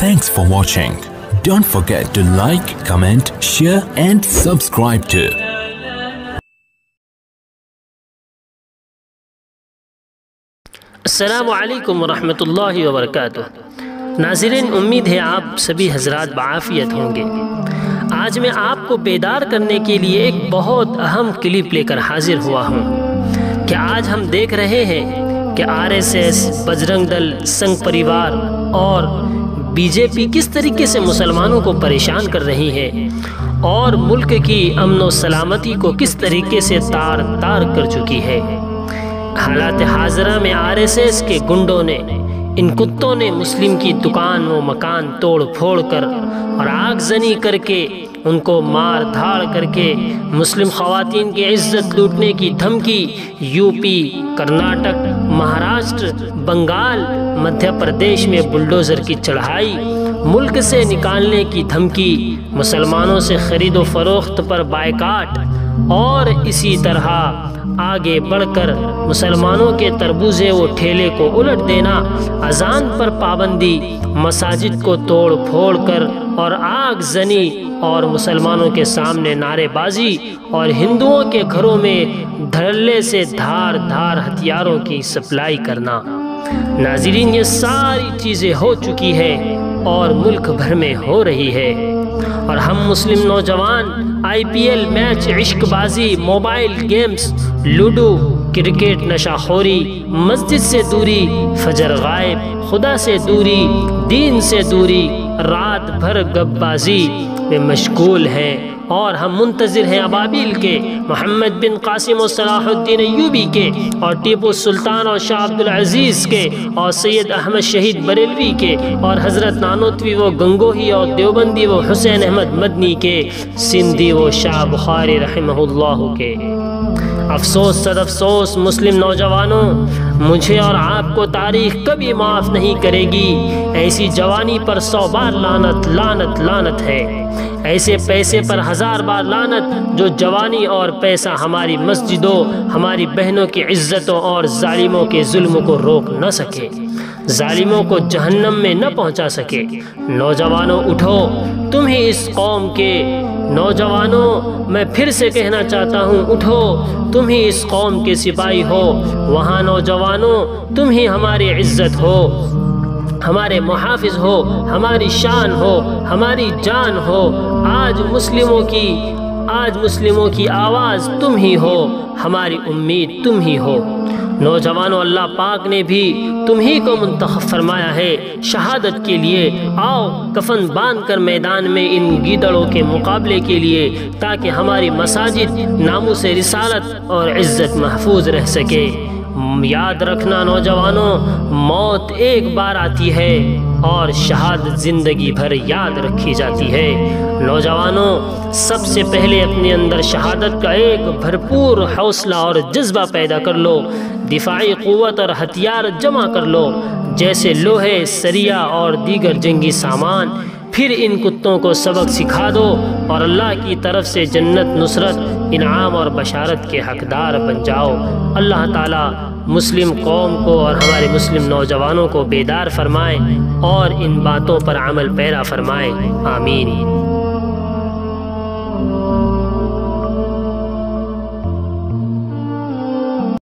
Thanks for watching. Don't forget to like, comment, share and subscribe to السلام علیکم ورحمۃ اللہ وبرکاتہ۔ ناظرین، امید ہے آپ سبھی حضرات بعافیت ہوں گے۔ آج میں آپ کو بیدار کرنے کے لیے ایک بہت اہم کلپ لے کر حاضر ہوا ہوں کہ آج ہم دیکھ رہے ہیں کہ RSS، بجرنگ دل، سنگھ پریوار اور BJP کس طریقے سے مسلمانوں کو پریشان کر رہی ہے اور ملک کی امن و سلامتی کو کس طریقے سے تار تار کر چکی ہے۔ حالات حاضرہ میں RSS کے گنڈوں نے، ان کتوں نے مسلم کی دکان و مکان توڑ پھوڑ کر اور آگ زنی کر کے، ان کو مار دھاڑ کر کے مسلم خواتین کی عزت لوٹنے کی دھمکی UP، کرناٹک، مہاراشٹر، بنگال، مدھیہ پردیش میں بلڈوزر کی چڑھائی، ملک سے نکالنے کی دھمکی، مسلمانوں سے خرید و فروخت پر بائیکاٹ اور اسی طرح آگے بڑھ کر مسلمانوں کے تربوزے و ٹھیلے کو الٹ دینا، اذان پر پابندی، مساجد کو توڑ پھوڑ کر اور آگ زنی اور مسلمانوں کے سامنے نعرے بازی اور ہندوؤں کے گھروں میں دھڑلے سے دھار دھار ہتھیاروں کی سپلائی کرنا۔ ناظرین، یہ ساری چیزیں ہو چکی ہے اور ملک بھر میں ہو رہی ہے، اور ہم مسلم نوجوان IPL میچ، عشق بازی، موبائل گیمز، لوڈو، کرکٹ، نشہ خوری، مسجد سے دوری، فجر غائب، خدا سے دوری، دین سے دوری، رات بھر گپ بازی میں مشغول ہیں، اور ہم منتظر ہیں ابابیل کے، محمد بن قاسم و صلاح الدین ایوبی کے، اور ٹیپو سلطان اور شاہ عبدالعزیز کے، اور سید احمد شہید بریلوی کے، اور حضرت نانوتوی و گنگوہی اور دیوبندی و حسین احمد مدنی کے، سندھی و شاہ بخاری رحمہ اللہ کے۔ افسوس صد افسوس مسلم نوجوانوں، مجھے اور آپ کو تاریخ کبھی معاف نہیں کرے گی۔ ایسی جوانی پر 100 بار لعنت لعنت لعنت ہے، ایسے پیسے پر 1000 بار لعنت جو جوانی اور پیسہ ہماری مسجدوں، ہماری بہنوں کی عزتوں اور ظالموں کے ظلم کو روک نہ سکے، ظالموں کو جہنم میں نہ پہنچا سکے۔ نوجوانوں اٹھو، تم ہی اس قوم کے، نوجوانوں میں پھر سے کہنا چاہتا ہوں، اٹھو، تم ہی اس قوم کے سپاہی ہو۔ وہاں نوجوانوں، تم ہی ہماری عزت ہو، ہمارے محافظ ہو، ہماری شان ہو، ہماری جان ہو۔ آج مسلموں کی آواز تم ہی ہو، ہماری امید تم ہی ہو۔ نوجوانوں، اللہ پاک نے بھی تم ہی کو منتخب فرمایا ہے شہادت کے لیے۔ آؤ کفن باندھ کر میدان میں ان گیدڑوں کے مقابلے کے لیے، تاکہ ہماری مساجد ناموس رسالت اور عزت محفوظ رہ سکے۔ یاد رکھنا نوجوانوں، موت ایک بار آتی ہے اور شہادت زندگی بھر یاد رکھی جاتی ہے۔ نوجوانوں، سب سے پہلے اپنے اندر شہادت کا ایک بھرپور حوصلہ اور جذبہ پیدا کر لو، دفاعی قوت اور ہتھیار جمع کر لو، جیسے لوہے، سریا اور دیگر جنگی سامان۔ پھر ان کتوں کو سبق سکھا دو اور اللہ کی طرف سے جنت، نصرت، انعام اور بشارت کے حقدار بن جاؤ۔ اللہ تعالیٰ مسلم قوم کو اور ہمارے مسلم نوجوانوں کو بیدار فرمائے اور ان باتوں پر عمل پیرا فرمائے۔ آمین۔